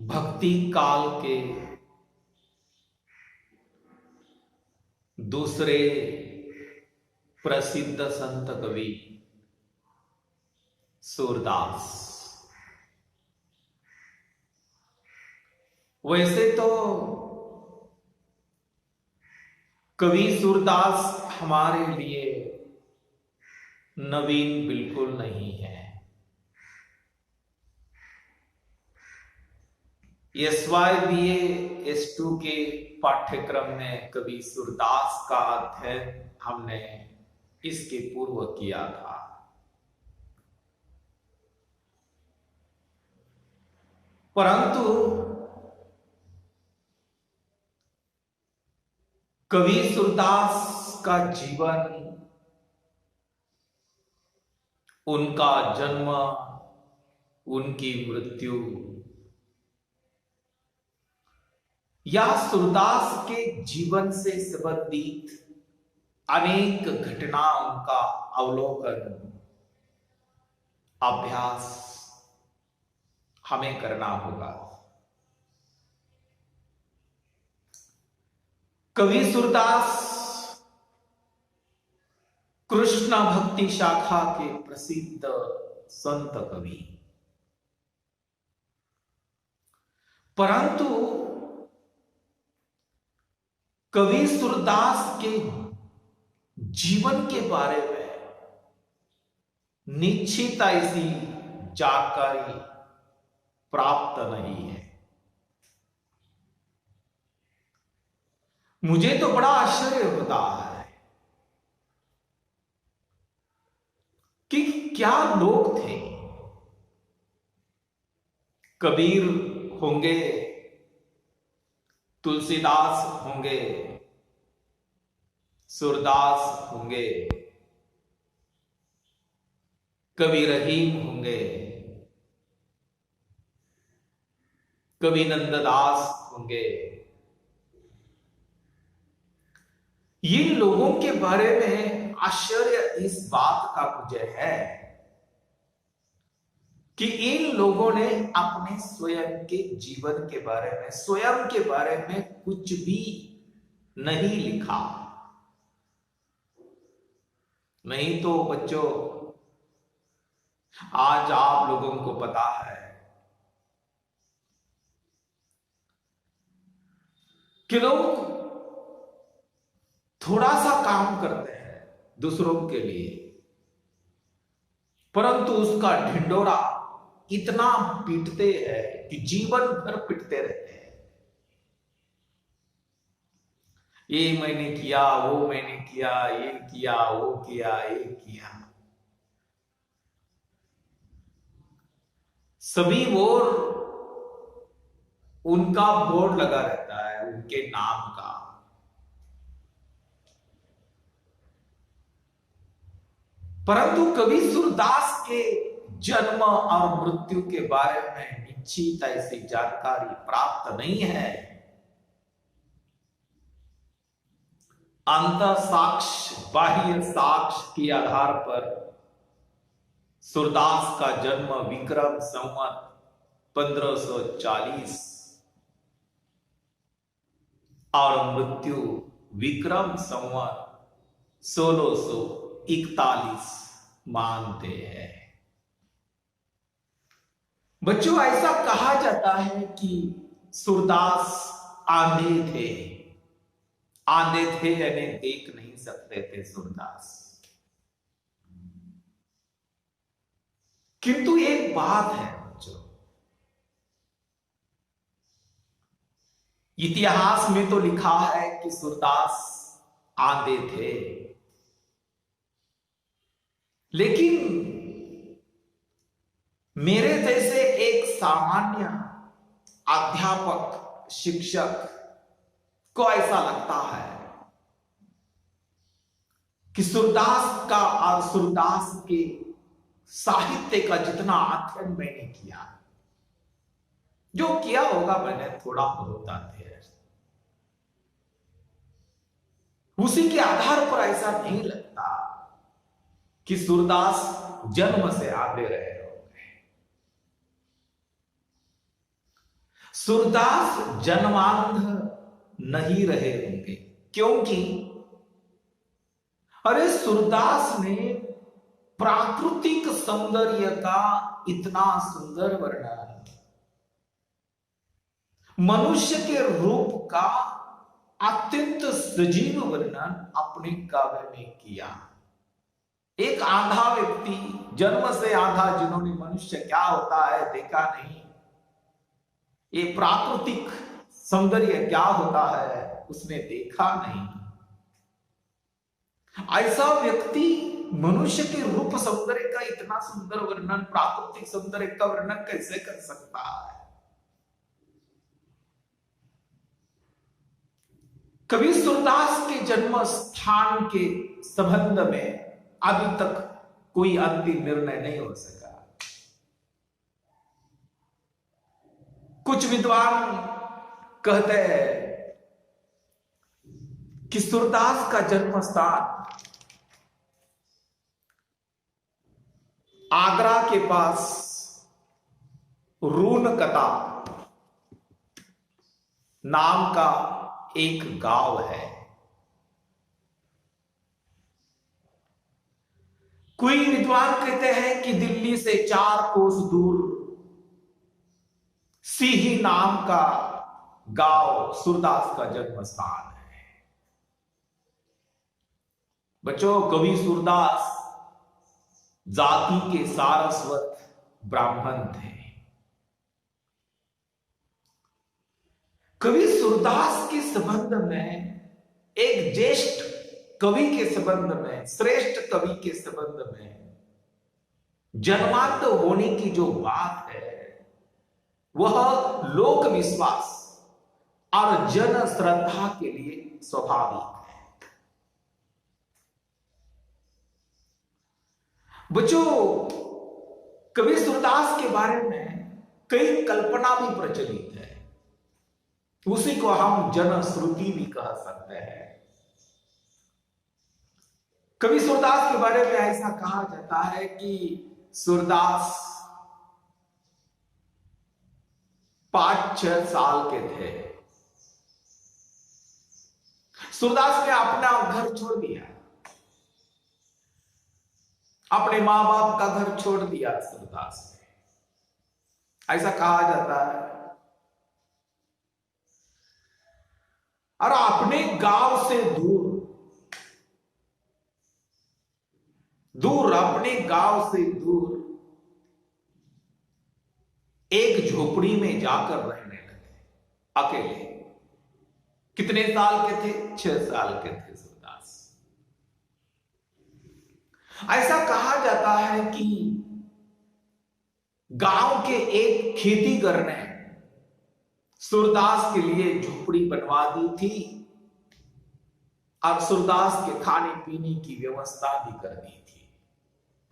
भक्ति काल के दूसरे प्रसिद्ध संत कवि सूरदास। वैसे तो कवि सूरदास हमारे लिए नवीन बिल्कुल नहीं है। SYBA S2 के पाठ्यक्रम में कवि सूरदास का अध्ययन हमने इसके पूर्व किया था। परंतु कवि सूरदास का जीवन, उनका जन्म, उनकी मृत्यु या सूरदास के जीवन से संबंधित अनेक घटनाओं का अवलोकन, अभ्यास हमें करना होगा। कवि सूरदास कृष्ण भक्ति शाखा के प्रसिद्ध संत कवि, परंतु कवि सूरदास के जीवन के बारे में निश्चित ऐसी जानकारी प्राप्त नहीं है। मुझे तो बड़ा आश्चर्य होता है कि क्या लोग थे। कबीर होंगे, तुलसीदास होंगे, सूरदास होंगे, कवि रहीम होंगे, कवि नंददास होंगे। इन लोगों के बारे में आश्चर्य इस बात का मुझे है कि इन लोगों ने अपने स्वयं के जीवन के बारे में, स्वयं के बारे में कुछ भी नहीं लिखा। नहीं तो बच्चों, आज आप लोगों को पता है कि लोग थोड़ा सा काम करते हैं दूसरों के लिए, परंतु उसका ढिंडोरा इतना पीटते हैं कि जीवन भर पीटते रहते हैं। ये मैंने किया, वो मैंने किया, ये किया, वो किया, ये किया। सभी ओर उनका बोर्ड लगा रहता है, उनके नाम का। परंतु कवि सूरदास के जन्म और मृत्यु के बारे में निश्चित ऐसी जानकारी प्राप्त नहीं है। अंतः साक्ष्य, बाह्य साक्ष्य के आधार पर सूरदास का जन्म विक्रम संवत 1540 और मृत्यु विक्रम संवत 1641 मानते हैं। बच्चों, ऐसा कहा जाता है कि सूरदास आंधे थे। आंधे थे यानी देख नहीं सकते थे सूरदास। किंतु एक बात है बच्चों, इतिहास में तो लिखा है कि सूरदास आंधे थे, लेकिन मेरे जैसे एक सामान्य अध्यापक, शिक्षक को ऐसा लगता है कि सूरदास का और सूरदास के साहित्य का जितना अध्ययन मैंने किया, जो किया होगा मैंने थोड़ा बहुत अध्ययन, उसी के आधार पर ऐसा नहीं लगता कि सूरदास जन्म से आंधे रहे होंगे। सूरदास जन्मांध नहीं रहे होंगे, क्योंकि अरे सूरदास ने प्राकृतिक सौंदर्य का इतना सुंदर वर्णन, मनुष्य के रूप का अत्यंत सजीव वर्णन अपने काव्य में किया। एक आंधा व्यक्ति, जन्म से आंधा, जिन्होंने मनुष्य क्या होता है देखा नहीं, ये प्राकृतिक सौंदर्य क्या होता है उसने देखा नहीं, ऐसा व्यक्ति मनुष्य के रूप सौंदर्य का इतना सुंदर वर्णन, प्राकृतिक सौंदर्य का वर्णन कैसे कर सकता है? कवि सूरदास के जन्म स्थान के संबंध में अभी तक कोई अंतिम निर्णय नहीं हो सका। कुछ विद्वान कहते हैं कि सूरदास का जन्म स्थान आगरा के पास रूनकता नाम का एक गांव है। कोई विद्वान कहते हैं कि दिल्ली से 4 कोस दूर सीही नाम का गांव सूरदास का जन्म स्थान है। बच्चों, कवि सूरदास जाति के सारस्वत ब्राह्मण थे। कवि सूरदास के संबंध में, एक ज्येष्ठ कवि के संबंध में, श्रेष्ठ कवि के संबंध में जन्मांत होने की जो बात है वह लोक विश्वास और जन श्रद्धा के लिए स्वाभाविक है। बच्चों, कवि सूरदास के बारे में कई कल्पना भी प्रचलित है, उसी को हम जनश्रुति भी कह सकते हैं। कवि सूरदास के बारे में ऐसा कहा जाता है कि सूरदास 5-6 साल के थे। सूरदास ने अपना घर छोड़ दिया, अपने मां बाप का घर छोड़ दिया सूरदास ने, ऐसा कहा जाता है। और अपने गांव से दूर अपने गांव से दूर एक झोपड़ी में जाकर रहने लगे अकेले। कितने साल के थे? 6 साल के थे सूरदास। ऐसा कहा जाता है कि गांव के एक खेतीगर ने सूरदास के लिए झोपड़ी बनवा दी थी और सूरदास के खाने पीने की व्यवस्था भी कर दी थी,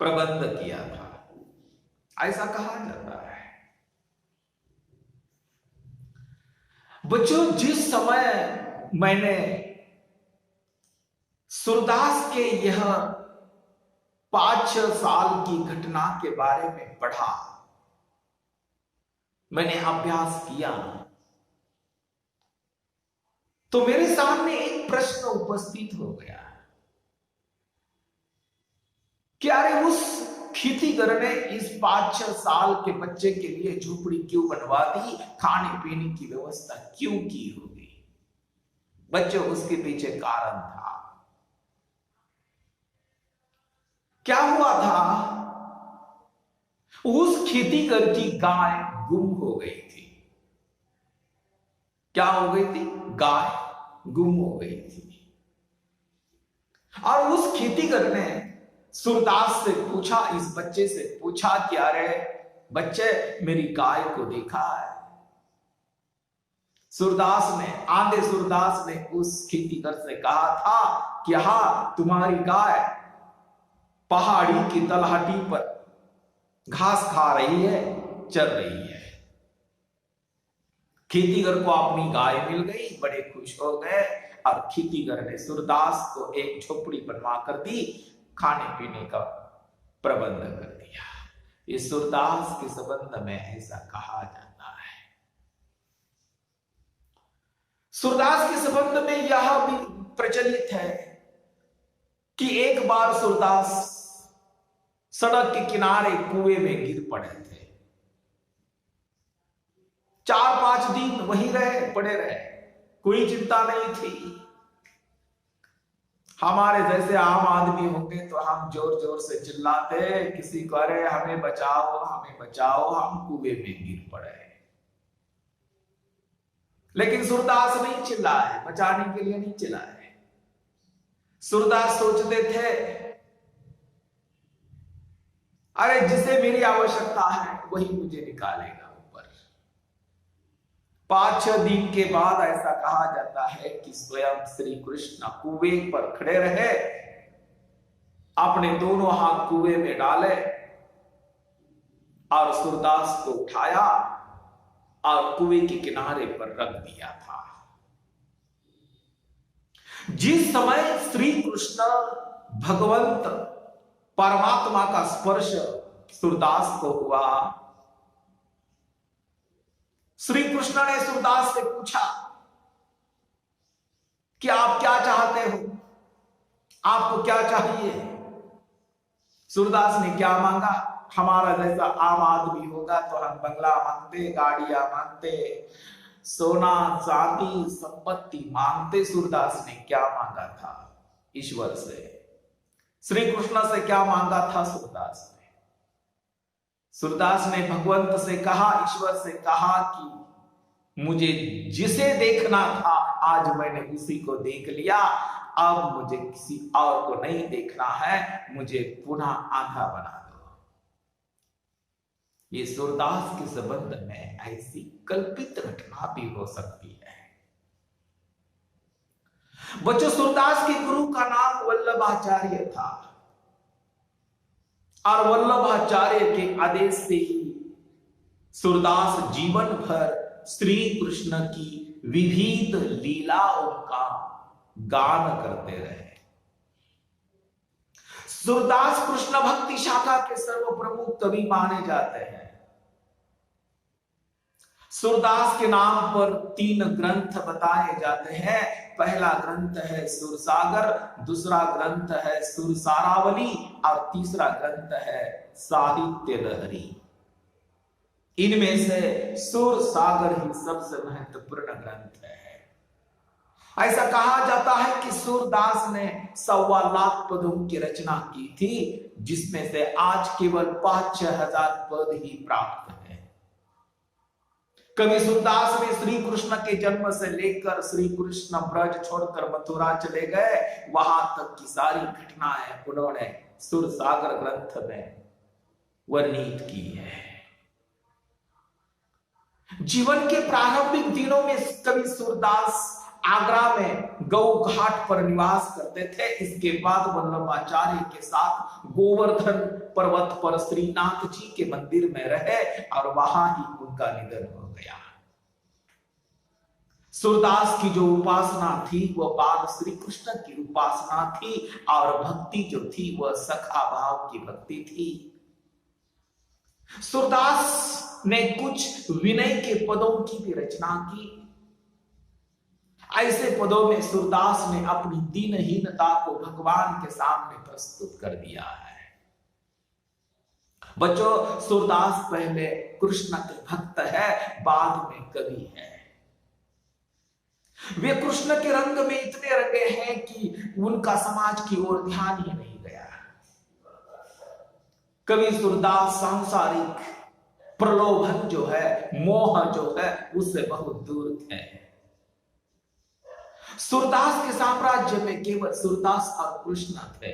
प्रबंध किया था, ऐसा कहा जाता है। बच्चों, जिस समय मैंने सूरदास के यह 5-6 साल की घटना के बारे में पढ़ा, मैंने अभ्यास किया, तो मेरे सामने एक प्रश्न उपस्थित हो गया कि अरे उस खेतीगर ने इस 5-6 साल के बच्चे के लिए झोपड़ी क्यों बनवा दी, खाने पीने की व्यवस्था क्यों की होगी? बच्चों, उसके पीछे कारण था। क्या हुआ था? उस खेतीगर की गाय गुम हो गई थी। क्या हो गई थी? गाय गुम हो गई थी। और उस खेतीगर ने सूरदास से पूछा, इस बच्चे से पूछा कि अरे बच्चे, मेरी गाय को देखा है? आंधे सूरदास ने उस खेतीगर से कहा था कि हाँ, तुम्हारी गाय पहाड़ी की तलहटी पर घास खा रही है, चल रही है। खेतीगर को अपनी गाय मिल गई, बड़े खुश हो गए और खेतीगर ने सूरदास को एक झोपड़ी बनवा कर दी, खाने पीने का प्रबंध कर दिया। इस सूरदास के संबंध में ऐसा कहा जाता है। सूरदास के संबंध में यह भी प्रचलित है कि एक बार सूरदास सड़क के किनारे कुएं में गिर पड़े थे। 4-5 दिन वहीं पड़े रहे, कोई चिंता नहीं थी। हमारे जैसे आम आदमी होंगे तो हम जोर जोर से चिल्लाते, किसी को अरे हमें बचाओ हमें बचाओ, हम कुएं में गिर पड़े। लेकिन सूरदास नहीं चिल्लाए, बचाने के लिए नहीं चिल्लाए। सूरदास सोचते थे अरे जिसे मेरी आवश्यकता है वही मुझे निकालेगा ऊपर। 5-6 दिन के बाद ऐसा कहा जाता है कि स्वयं श्री कृष्ण कुएं पर खड़े रहे, अपने दोनों हाथ कुएं में डाले और सूरदास को उठाया और कुएं के किनारे पर रख दिया था। जिस समय श्री कृष्ण भगवंत परमात्मा का स्पर्श सूरदास को हुआ, श्री कृष्ण ने सूरदास से पूछा कि आप क्या चाहते हो, आपको क्या चाहिए। सूरदास ने क्या मांगा, हमारा जैसा आम आदमी होगा तो हम बंगला मांगते, गाड़ियां मांगते, सोना चांदी संपत्ति मांगते। सूरदास ने क्या मांगा था ईश्वर से, श्री कृष्ण से क्या मांगा था सूरदास ने। सूरदास ने भगवंत से कहा, ईश्वर से कहा कि मुझे जिसे देखना था आज मैंने उसी को देख लिया, अब मुझे किसी और को नहीं देखना है, मुझे पुनः आंधा बना दो। ये सूरदास के संबंध में ऐसी कल्पित घटना भी हो सकती है। बच्चों, सूरदास के गुरु का नाम वल्लभाचार्य था और वल्लभाचार्य के आदेश से ही सूरदास जीवन भर श्री कृष्ण की विविध लीलाओं का गान करते रहे। सूरदास कृष्ण भक्ति शाखा के सर्वप्रमुख कवि माने जाते हैं। सूरदास के नाम पर 3 ग्रंथ बताए जाते हैं। पहला ग्रंथ है सुरसागर, दूसरा ग्रंथ है सुरसारावली और तीसरा ग्रंथ है साहित्य लहरी। इनमें से सुरसागर ही सबसे महत्वपूर्ण ग्रंथ है। ऐसा कहा जाता है कि सूरदास ने 1.25 लाख पदों की रचना की थी, जिसमें से आज केवल 5-6 हजार पद ही प्राप्त है। कवि सूरदास ने श्री कृष्ण के जन्म से लेकर श्री कृष्ण ब्रज छोड़कर मथुरा चले गए, वहां तक की सारी घटनाएं उन्होंने सुरसागर ग्रंथ में वर्णित की है। जीवन के प्रारंभिक दिनों में कवि सूरदास आगरा में गौ घाट पर निवास करते थे। इसके बाद वल्लभाचार्य के साथ गोवर्धन पर्वत पर श्रीनाथ जी के मंदिर में रहे और वहां ही उनका निधन हो गया। सूरदास की जो उपासना थी वह बाल श्री कृष्ण की उपासना थी और भक्ति जो थी वह सखा भाव की भक्ति थी। सूरदास ने कुछ विनय के पदों की भी रचना की। ऐसे पदों में सूरदास ने अपनी दीनहीनता को भगवान के सामने प्रस्तुत कर दिया है। बच्चों, सूरदास पहले कृष्ण के भक्त है, बाद में कवि है। वे कृष्ण के रंग में इतने रंगे हैं कि उनका समाज की ओर ध्यान ही नहीं गया। कवि सूरदास सांसारिक प्रलोभन जो है, मोह जो है, उससे बहुत दूर थे। सूरदास के साम्राज्य में केवल सूरदास और कृष्ण थे।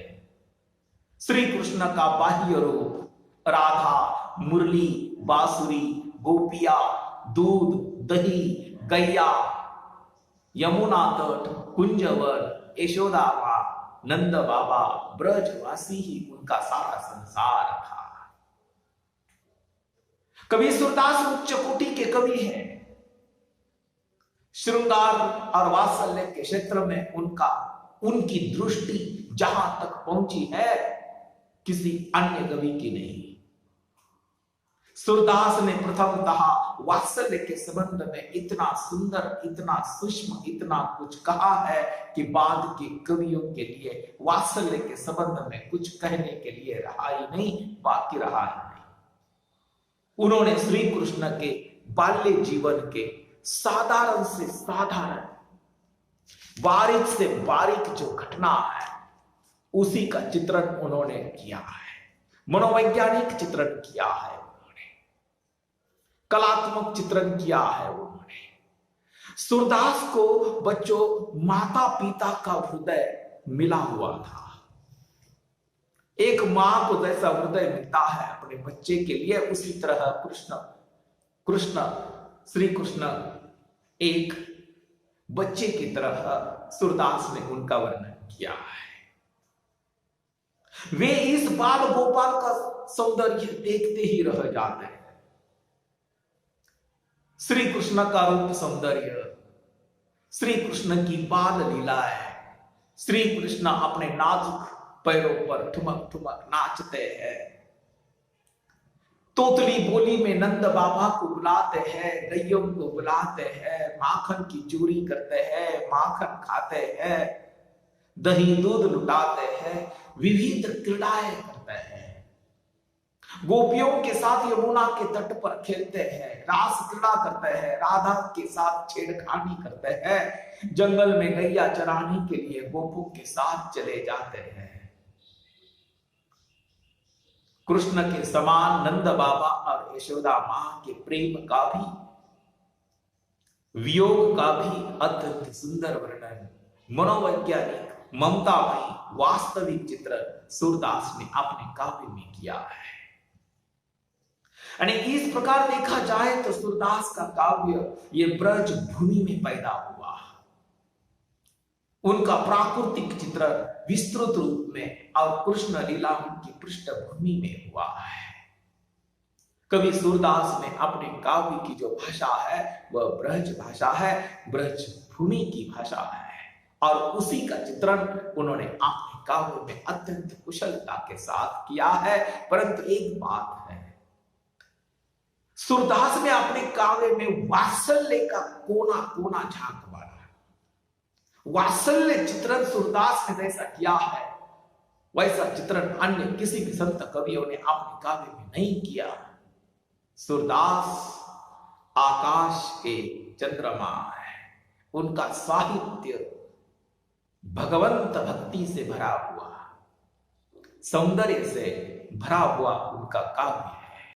श्री कृष्ण का बाह्य रूप राधा, मुरली, बांसुरी, गोपिया, दूध, दही, गैया, यमुना तट, कुंजवर, यशोदा मां, नंद बाबा, ब्रजवासी ही उनका सारा संसार था। कवि सूरदास उच्च कोटि के कवि हैं। श्रृंगार और वात्सल्य के क्षेत्र में उनकी दृष्टि जहां तक पहुंची है, किसी अन्य कवि की नहीं। सूरदास ने प्रथमतः वात्सल्य के संबंध में इतना सुंदर, इतना सूक्ष्म, इतना कुछ कहा है कि बाद के कवियों के लिए वात्सल्य के संबंध में कुछ कहने के लिए रहा ही नहीं, बाकी रहा ही नहीं। उन्होंने श्री कृष्ण के बाल्य जीवन के साधारण से साधारण, बारीक से बारीक जो घटना है उसी का चित्रण उन्होंने किया है, मनोवैज्ञानिक चित्रण किया है, कलात्मक चित्रण किया है उन्होंने। सूरदास को बच्चों माता पिता का हृदय मिला हुआ था। एक मां को जैसा हृदय मिलता है अपने बच्चे के लिए, उसी तरह श्री कृष्ण एक बच्चे की तरह सूरदास ने उनका वर्णन किया है। वे इस बाल गोपाल का सौंदर्य देखते ही रह जाते हैं। श्री कृष्ण का रूप सौंदर्य, श्री कृष्ण की बाल लीलाएं, श्री कृष्ण अपने नाजुक पैरों पर ठुमक ठुमक नाचते हैं, तोतली बोली में नंद बाबा को बुलाते हैं, गैयों को बुलाते हैं, माखन की चोरी करते हैं, माखन खाते हैं, दही दूध लुटाते हैं, विविध क्रीड़ाएं करते हैं, गोपियों के साथ यमुना के तट पर खेलते हैं, रास क्रीड़ा करते हैं, राधा के साथ छेड़खानी करते हैं, जंगल में गैया चराने के लिए गोपों के साथ चले जाते हैं। कृष्ण के समान नंद बाबा और यशोदा मां के प्रेम का भी, वियोग का भी अत्यंत सुंदर वर्णन, मनोवैज्ञानिक, ममतामयी, वास्तविक चित्र सूरदास ने अपने काव्य में किया है। यानी इस प्रकार देखा जाए तो सूरदास का काव्य ये ब्रज भूमि में पैदा हुआ। उनका प्राकृतिक चित्र विस्तृत रूप में और कृष्ण लीला उनकी पृष्ठभूमि में हुआ है। कवि सूरदास ने अपने काव्य की जो भाषा है वह ब्रज भाषा है, ब्रज भूमि की भाषा है, और उसी का चित्रण उन्होंने अपने काव्य में अत्यंत कुशलता के साथ किया है। परंतु एक बात है, सूरदास ने अपने काव्य में वात्सल्य का कोना कोना झांक मारा। वात्सल्य चित्रण सूरदास ने जैसा किया है वैसा चित्रण अन्य किसी भी संत कवियों ने अपने काव्य में नहीं किया। सूरदास आकाश के चंद्रमा है, उनका साहित्य भगवंत भक्ति से भरा हुआ, सौंदर्य से भरा हुआ उनका काव्य है।